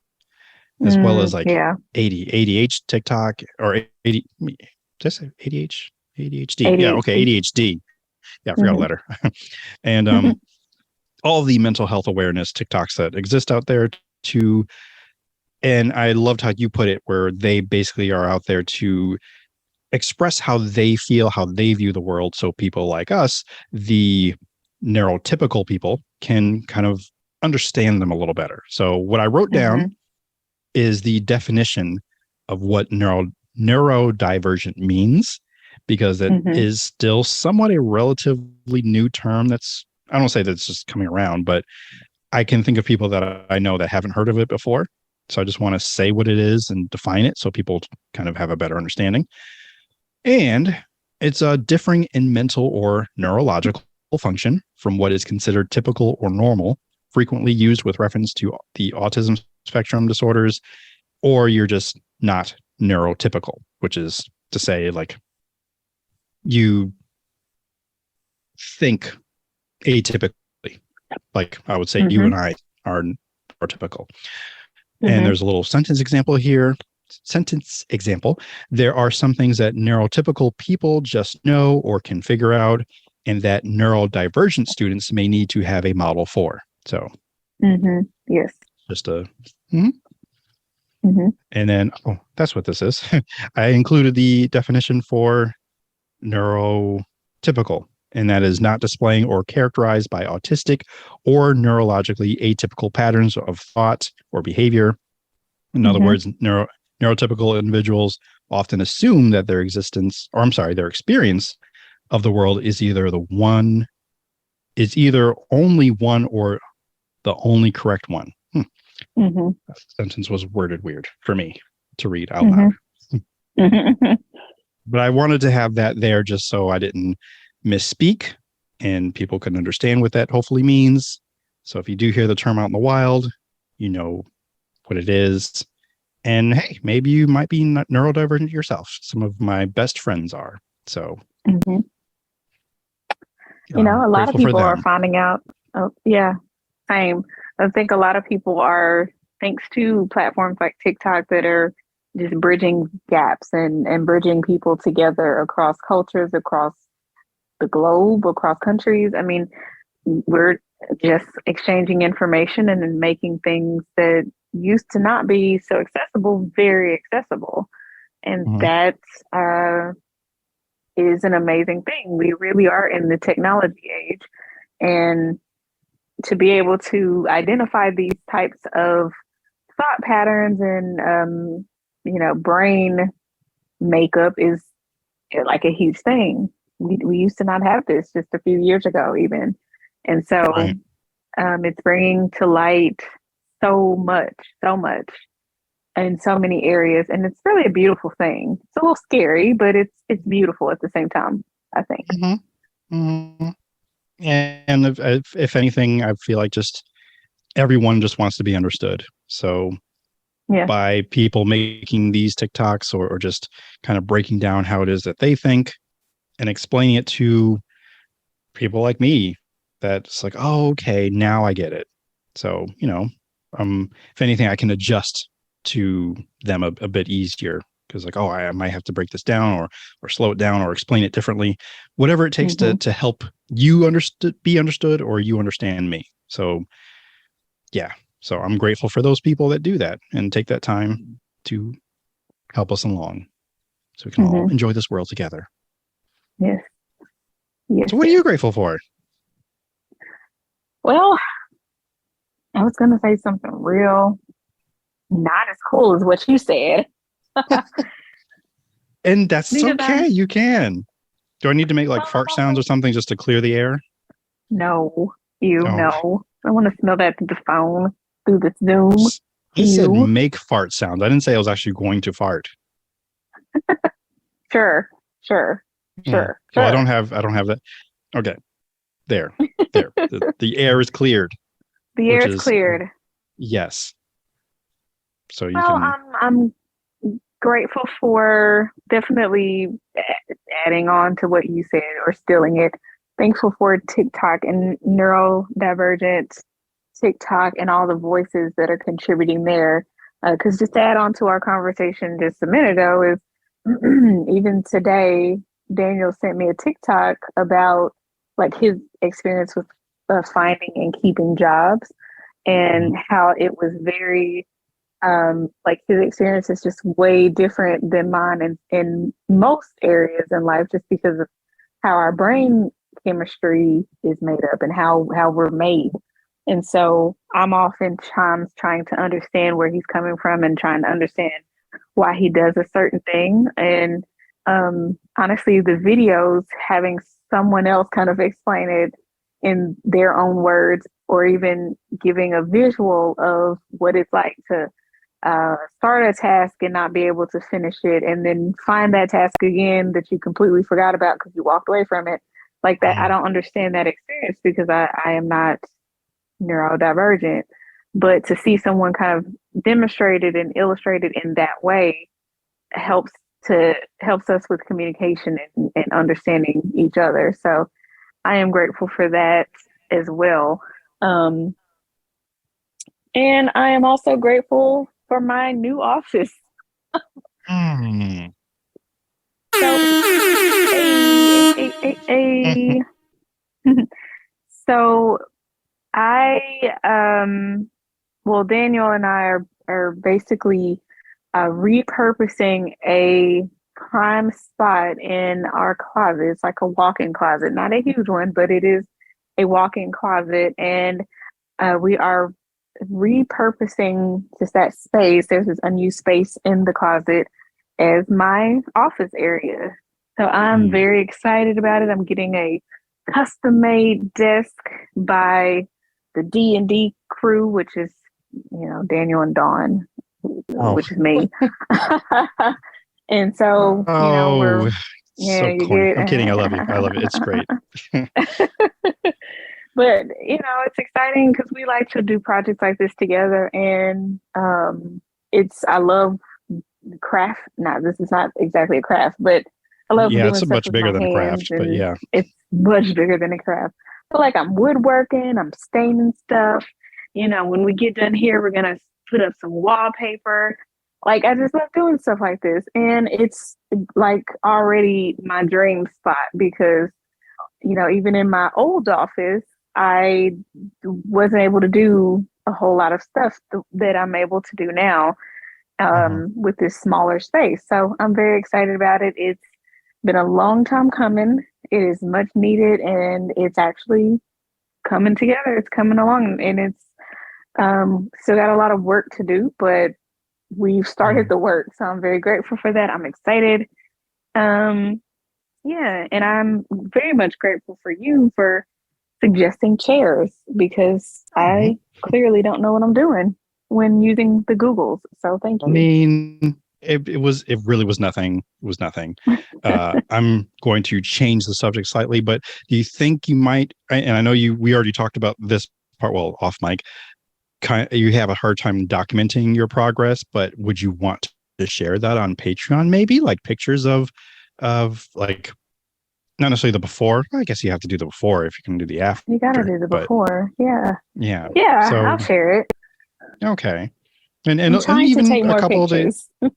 as well as like Yeah. ADH TikTok or 80. Did I say ADH? ADHD. Yeah. Okay. ADHD. ADHD. Yeah. I forgot a Hmm. letter. And all the mental health awareness TikToks that exist out there to, and I loved how you put it, where they basically are out there to express how they feel, how they view the world. So people like us, the neurotypical people, can kind of understand them a little better. So what I wrote down is the definition of what neurodivergent means, because it Hmm. is still somewhat a relatively new term that's, I don't say that it's just coming around, but I can think of people that I know that haven't heard of it before. So I just want to say what it is and define it so people kind of have a better understanding. And it's differing in mental or neurological function from what is considered typical or normal, frequently used with reference to the autism spectrum disorders, or you're just not neurotypical, which is to say, like, you think atypically. Like I would say, you Hmm. and I are neurotypical. And Hmm. there's a little sentence example here. Sentence example. There are some things that neurotypical people just know or can figure out, and that neurodivergent students may need to have a model for. So Hmm. Yes. just a, Hmm. and then, oh, that's what this is. I included the definition for neurotypical, and that is not displaying or characterized by autistic or neurologically atypical patterns of thought or behavior. In other Hmm. words, neurotypical individuals often assume that their existence, or I'm sorry, their experience of the world is either only one or the only correct one. Hmm. That sentence was worded weird for me to read out Hmm. loud. But I wanted to have that there just so I didn't misspeak and people can understand what that hopefully means. So if you do hear the term out in the wild, you know what it is. And hey, maybe you might be neurodivergent yourself. Some of my best friends are. So Hmm. A lot of grateful for people are them. finding out. Oh, yeah, same. I think a lot of people are, thanks to platforms like TikTok, that are just bridging gaps and bridging people together across cultures, across the globe, across countries. I mean, we're just exchanging information and then making things that used to not be so accessible very accessible. And Mhm. that is an amazing thing. We really are in the technology age. And to be able to identify these types of thought patterns and, brain makeup is like a huge thing. We used to not have this just a few years ago, even. And so Right. it's bringing to light so much in so many areas. And it's really a beautiful thing. It's a little scary, but it's beautiful at the same time, I think. Mm-hmm. And if anything, I feel like just everyone just wants to be understood. So Yeah. by people making these TikToks or just kind of breaking down how it is that they think and explaining it to people like me, that's like, oh, okay, now I get it. So, if anything, I can adjust to them a bit easier because like, oh, I might have to break this down or slow it down or explain it differently, whatever it takes to help you be understood or you understand me. So yeah. So I'm grateful for those people that do that and take that time to help us along so we can all enjoy this world together. Yes. Yes. So what are you grateful for? Well, I was going to say something real not as cool as what you said. And that's okay. You can. Do I need to make like fart sounds or something just to clear the air? No. No. I want to smell that through the phone, through the Zoom. I said make fart sounds. I didn't say I was actually going to fart. Sure. Well, I don't have that. Okay. There. The air is cleared. The air is cleared. Yes. So you can. I'm grateful for definitely adding on to what you said or stealing it. Thankful for TikTok and neurodivergent TikTok and all the voices that are contributing there. Because just to add on to our conversation just a minute ago is even today, Daniel sent me a TikTok about like his experience with finding and keeping jobs and how it was very like his experience is just way different than mine in most areas in life just because of how our brain chemistry is made up and how we're made. And so I'm oftentimes trying to understand where he's coming from and trying to understand why he does a certain thing. And honestly, the videos, having someone else kind of explain it in their own words or even giving a visual of what it's like to start a task and not be able to finish it and then find that task again that you completely forgot about because you walked away from it like that. I don't understand that experience because I am not neurodivergent, but to see someone kind of demonstrated and illustrated in that way helps us with communication and understanding each other. So I am grateful for that as well. And I am also grateful for my new office. So Daniel and I are basically repurposing a prime spot in our closet. It's like a walk-in closet, not a huge one, but it is a walk-in closet. And we are repurposing just that space. There's this unused space in the closet as my office area. So I'm very excited about it. I'm getting a custom-made desk by the D&D crew, which is, Daniel and Dawn, which is me. And so, we're so corny. I'm kidding. I love you. I love it. It's great. But, it's exciting because we like to do projects like this together. And I love craft. Now, this is not exactly a craft, but I love doing it's stuff much with bigger my than a hands, craft, but yeah. It's much bigger than a craft. So like I'm woodworking, I'm staining stuff. When we get done here, we're going to put up some wallpaper. Like, I just love doing stuff like this. And it's like already my dream spot because, even in my old office, I wasn't able to do a whole lot of stuff that I'm able to do now with this smaller space. So I'm very excited about it. It's been a long time coming. It is much needed, and it's actually coming together. It's coming along, and it's still got a lot of work to do, but we've started the work. So I'm very grateful for that. I'm excited. Yeah, and I'm very much grateful for you for suggesting chairs, because I clearly don't know what I'm doing when using the Googles. So thank you. I mean, it really was nothing. It was nothing. I'm going to change the subject slightly, but do you think you might, and I know we already talked about this part, well, off mic, you have a hard time documenting your progress, but would you want to share that on Patreon, maybe like pictures of like, not necessarily the before. I guess you have to do the before if you can do the after. You gotta do the before. Yeah. So, I'll share it. Okay. And I'm trying even to take a more couple pictures. of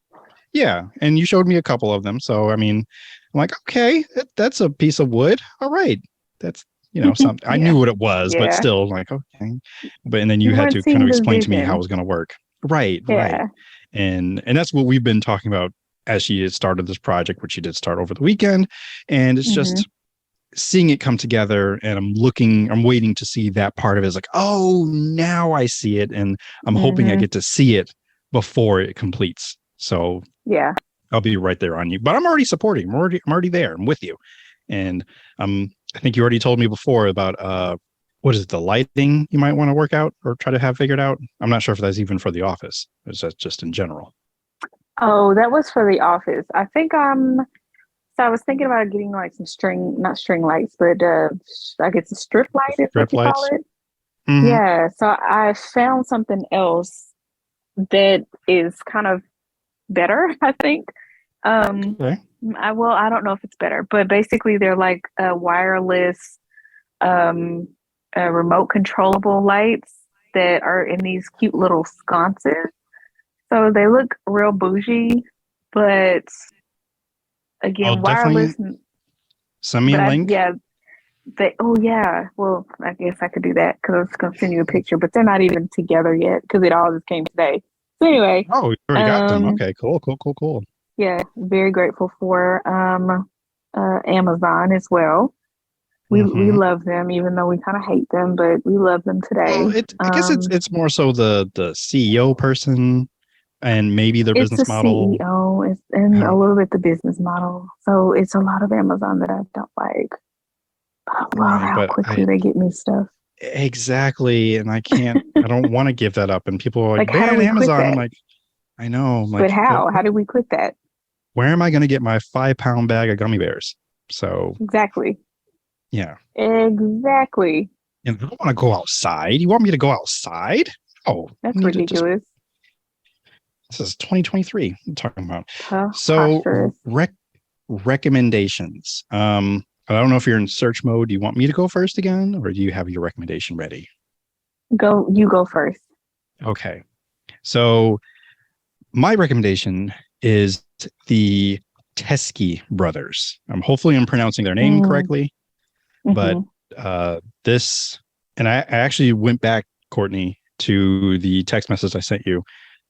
and you showed me a couple of them. So I mean, I'm like, okay, that's a piece of wood. All right. That's something. I knew what it was, but still like, okay. But and then you had to kind of explain to me how it was gonna work. Right. And that's what we've been talking about as she had started this project, which she did start over the weekend. And it's just seeing it come together, and I'm waiting to see that part of it. Is like, oh, now I see it. And I'm hoping I get to see it before it completes. So yeah, I'll be right there on you, but I'm already supporting. I'm already there. I'm with you. And I think you already told me before about what is it, the lighting you might want to work out or try to have figured out. I'm not sure if that's even for the office. Is that just in general? Oh, that was for the office. I think so I was thinking about getting like some not string lights, but I guess a strip light is what you call it. Yeah. So I found something else that is kind of better, I think. Okay. I don't know if it's better, but basically they're like wireless remote controllable lights that are in these cute little sconces. So they look real bougie, but again, wireless. Send me a link. Well, I guess I could do that because I was going to send you a picture, but they're not even together yet because it all just came today. So anyway. Oh, you already got them. Okay, cool. Yeah, very grateful for Amazon as well. We love them, even though we kind of hate them, but we love them today. Well, I guess it's more so the CEO person and maybe their business model. It's the CEO and a little bit the business model. So it's a lot of Amazon that I don't like. But I love how quickly they get me stuff. Exactly, and I don't want to give that up. And people are like, how do we Amazon. quit that? I'm like, I know. I'm like, but how? How do we quit that? Where am I going to get my 5-pound bag of gummy bears? So exactly. Yeah. Exactly. And I don't want to go outside. You want me to go outside? Oh, that's ridiculous. This is 2023. I'm talking about. So recommendations. I don't know if you're in search mode. Do you want me to go first again, or do you have your recommendation ready? You go first. Okay. So my recommendation is the Teskey brothers. Hopefully I'm pronouncing their name correctly. But this, and I actually went back, Courtney, to the text message I sent you,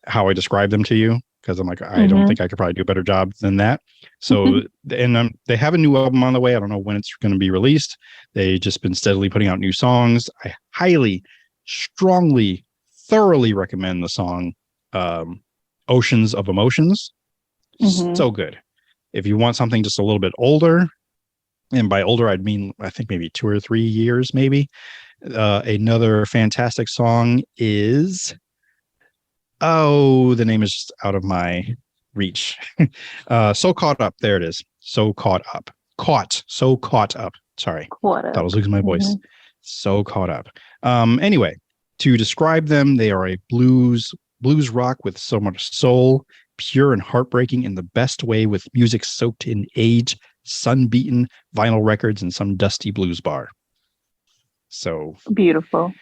how I described them to you, because I'm like, I don't think I could probably do a better job than that. So, and they have a new album on the way. I don't know when it's going to be released. They've just been steadily putting out new songs. I highly, strongly, thoroughly recommend the song Oceans of Emotions. So good. If you want something just a little bit older, and by older, I'd mean, I think maybe 2 or 3 years, maybe. Another fantastic song is, the name is just out of my reach. So Caught Up. There it is. So Caught Up. So Caught Up. Sorry. Thought I was losing my voice. So Caught Up. Anyway, to describe them, they are a blues rock with so much soul, pure and heartbreaking in the best way, with music soaked in age, sun-beaten vinyl records, and some dusty blues bar. So beautiful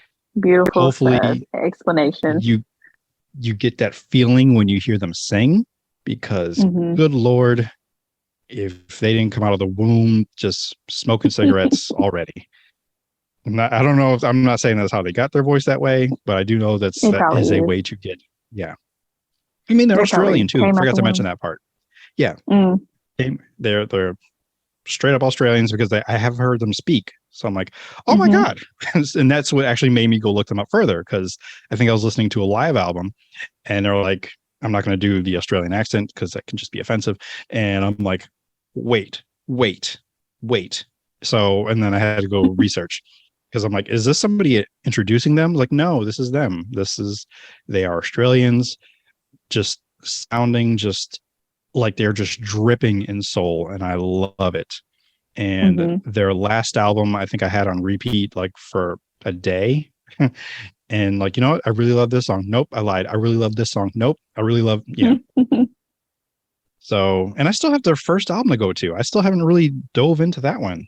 hopefully explanation. You get that feeling when you hear them sing, because good Lord, if they didn't come out of the womb just smoking cigarettes already. I don't know if I'm not saying that's how they got their voice that way, but I do know that It probably is a is. way to get. Yeah. I mean, they're They probably Australian too. came out Forgot the to mention womb. that part. Yeah. Mm, They're straight up Australians because I have heard them speak. So I'm like, oh my hmm God. And that's what actually made me go look them up further because I think I was listening to a live album and they're like, I'm not going to do the Australian accent because that can just be offensive. And I'm like, wait, wait, wait. So, and then I had to go research because I'm like, is this somebody introducing them? Like, no, this is them. They are Australians, just sounding just like they're just dripping in soul. And I love it. And hmm their last album, I think I had on repeat like for a day. And like, you know what? I really love this song. Nope, I lied. I really love this song. Nope, I really love, So, and I still have their first album to go to. I still haven't really dove into that one,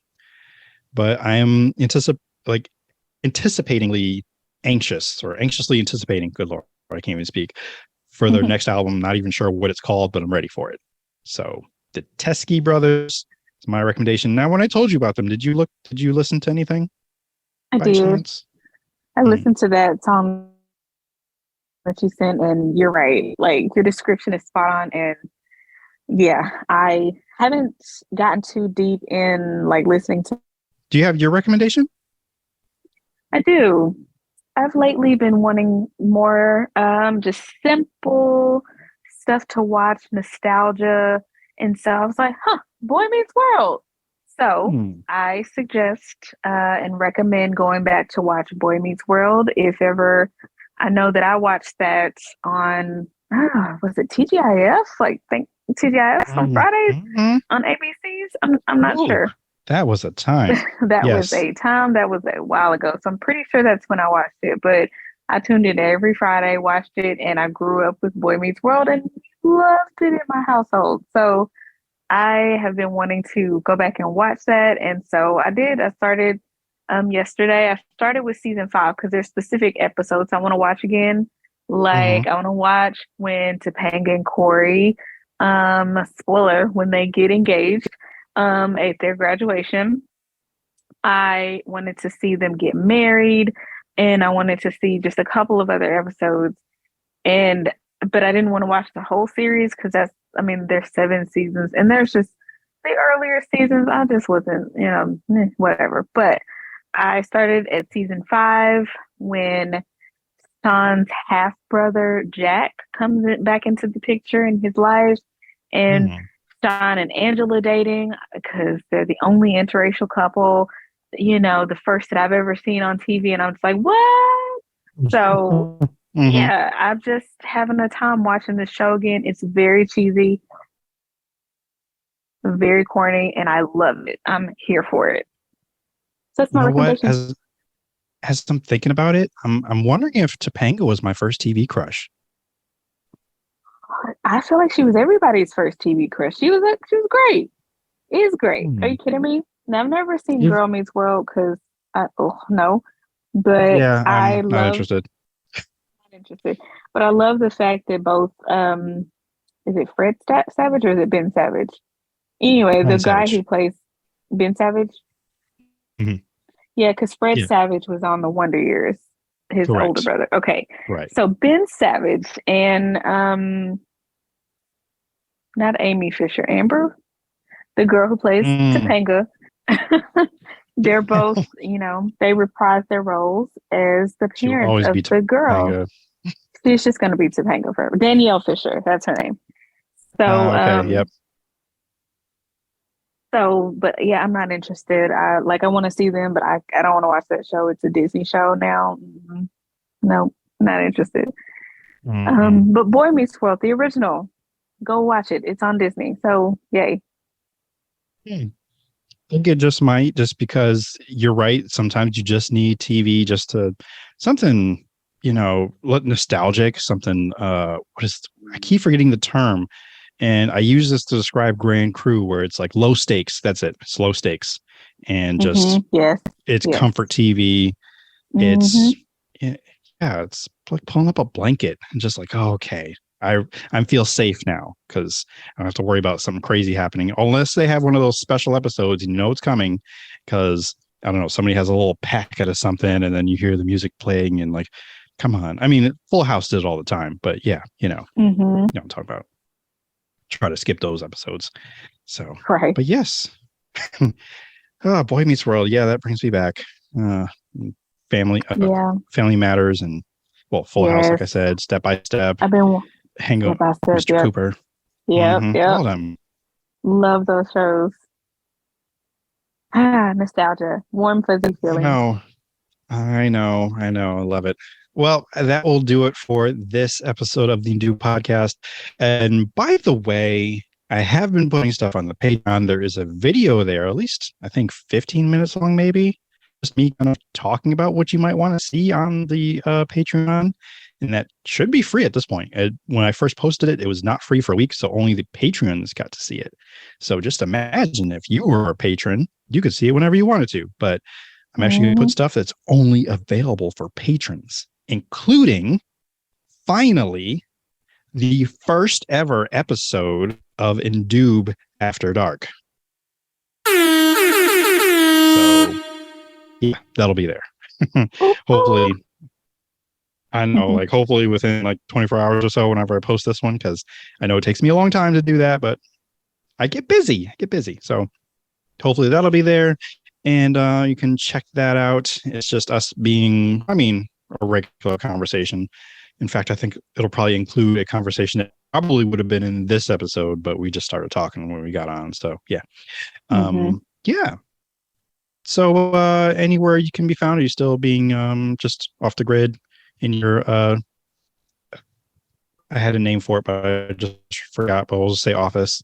but I am anticipatingly anxious or anxiously anticipating. Good Lord, I can't even speak for their next album. Not even sure what it's called, but I'm ready for it. So, the Teskey Brothers is my recommendation. Now, when I told you about them, did you listen to anything I by did. chance? I listened to that song that you sent, and you're right. Like your description is spot on. And yeah, I haven't gotten too deep in like listening to. Do you have your recommendation? I do. I've lately been wanting more just simple stuff to watch, nostalgia. And so I was like, Boy Meets World. So I suggest and recommend going back to watch Boy Meets World if ever. I know that I watched that on, was it TGIF? Like, think TGIF on Fridays on ABCs? I'm not Ooh, sure. that was a time. That was Yes. a time. That was a while ago. So I'm pretty sure that's when I watched it. But I tuned in every Friday, watched it, and I grew up with Boy Meets World and loved it in my household. So I have been wanting to go back and watch that. And so I did. I started yesterday. I started with season 5 because there's specific episodes I want to watch again. Like I want to watch when Topanga and Corey, spoiler, when they get engaged at their graduation. I wanted to see them get married, and I wanted to see just a couple of other episodes. And but I didn't want to watch the whole series because there's 7 seasons, and there's just the earlier seasons. I just wasn't, whatever. But I started at season 5 when Sean's half brother Jack comes back into the picture in his life, and Sean and Angela dating because they're the only interracial couple, the first that I've ever seen on TV. And I'm just like, what? So, yeah, I'm just having a time watching this show again. It's very cheesy, very corny, and I love it. I'm here for it. So that's my recommendation. As I'm thinking about it, I'm wondering if Topanga was my first TV crush. I feel like she was everybody's first TV crush. She was great. Is great. Are you kidding me? Now, I've never seen Girl Meets World because no. But yeah, I'm not interested. Not interested. But I love the fact that both is it Fred Savage or is it Ben Savage? Anyway, the guy who plays Ben Savage. Yeah, because Fred Savage was on the Wonder Years, his older brother. Okay. Right. So Ben Savage and not Amy Fisher, Amber, the girl who plays Topanga. They're both, they reprise their roles as the parents of the girl. Topanga. She's just going to be Topanga forever. Danielle Fisher, that's her name. So, yep. So, but yeah, I'm not interested. I want to see them, but I don't want to watch that show. It's a Disney show now. No, not interested. But Boy Meets World, the original, go watch it. It's on Disney. So, yay. I think it just might, just because you're right. Sometimes you just need TV just to something, nostalgic, something, I keep forgetting the term. And I use this to describe Grand Crew, where it's like low stakes. That's it. It's low stakes. And just, it's comfort TV. It's, it's like pulling up a blanket and just like, oh, okay. I feel safe now because I don't have to worry about something crazy happening unless they have one of those special episodes and it's coming, because I don't know, somebody has a little packet of something and then you hear the music playing and like, come on. I mean, Full House did it all the time, but yeah, I'm talking about. Try to skip those episodes. So, Right. but yes. Oh, Boy Meets World. Yeah, that brings me back. Family Matters and Full House, like I said, Step by Step. I've been Hang up, Mr. Yep. Cooper. Yep, All of them. Love those shows. Nostalgia, warm, fuzzy feeling. I know. I love it. Well, that will do it for this episode of the Indoob podcast. And by the way, I have been putting stuff on the Patreon. There is a video there, at least I think 15 minutes long, maybe. Just me kind of talking about what you might want to see on the Patreon. And that should be free at this point. When I first posted it, it was not free for a week, so only the patrons got to see it. So just imagine if you were a patron, you could see it whenever you wanted to. But I'm actually going to put stuff that's only available for patrons, including, finally, the first ever episode of Indoob After Dark. So, yeah, that'll be there. Hopefully. I know, hopefully within 24 hours or so whenever I post this one, because I know it takes me a long time to do that, but I get busy. So hopefully that'll be there. And you can check that out. It's just us being, a regular conversation. In fact, I think it'll probably include a conversation that probably would have been in this episode, but we just started talking when we got on. So, yeah. Yeah. So anywhere you can be found, are you still being just off the grid in your, I had a name for it, but I just forgot, but we'll just say office,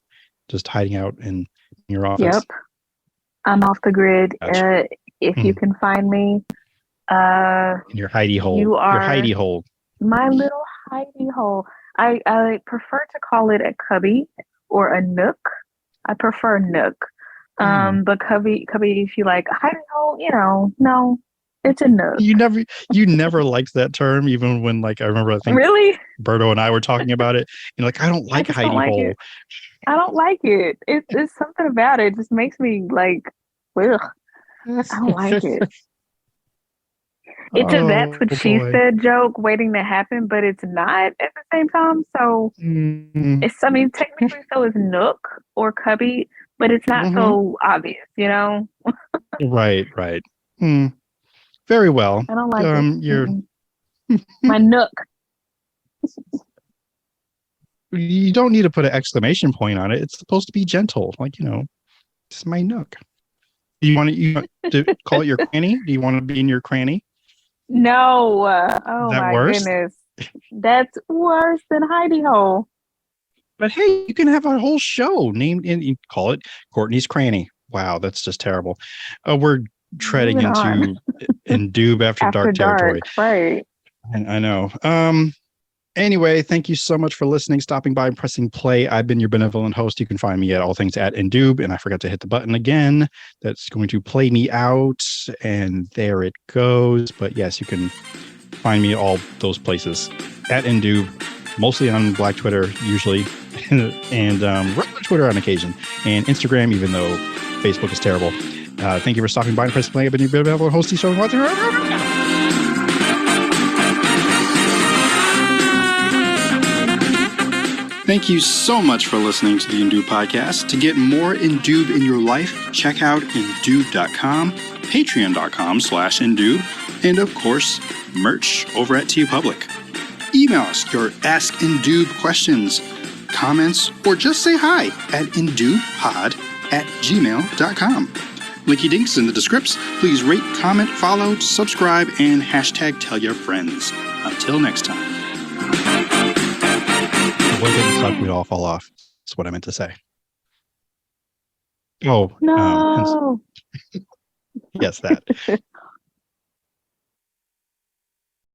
just hiding out in your office. Yep. I'm off the grid. Gotcha. If you can find me, in your hidey hole. You are your hidey hole. My little hidey hole. I prefer to call it a cubby or a nook. I prefer nook. But cubby, if you like hidey hole, no, it's a nook. You never liked that term, even when I remember I think really Berto and I were talking about it. And I don't like hidey hole. I don't like it. It's something about it. It just makes me ugh. I don't like it. It's a that's what she said joke waiting to happen, but it's not at the same time. So it's technically so it's nook or cubby, but it's not so obvious, Right. Very well. I don't like it. You're my nook. You don't need to put an exclamation point on it. It's supposed to be gentle, it's my nook. Do you want to call it your cranny? Do you want to be in your cranny? No. Oh my goodness. That's worse than hidey hole. But hey, you can have a whole show named and you call it Courtney's Cranny. Wow, that's just terrible. We're treading into Indoob After Dark territory. Right. I know. Anyway, thank you so much for listening, stopping by and pressing play. I've been your benevolent host. You can find me at all things at Indoob, and I forgot to hit the button again. That's going to play me out, and there it goes. But yes, you can find me at all those places at Indoob, mostly on Black Twitter usually, and regular Twitter on occasion, and Instagram, even though Facebook is terrible. Thank you for stopping by and pressing play. I've been your benevolent host. Thank you so much for listening to the Indoob podcast. To get more Indoob in your life, check out indoob.com, patreon.com/Indoob, and of course, merch over at TeePublic. Email us your Ask Indoob questions, comments, or just say hi at indoobpod@gmail.com. Linky dinks in the descripts. Please rate, comment, follow, subscribe, and hashtag tell your friends. Until next time. What didn't suck, we'd all fall off. That's what I meant to say. Oh, no. Yes, that.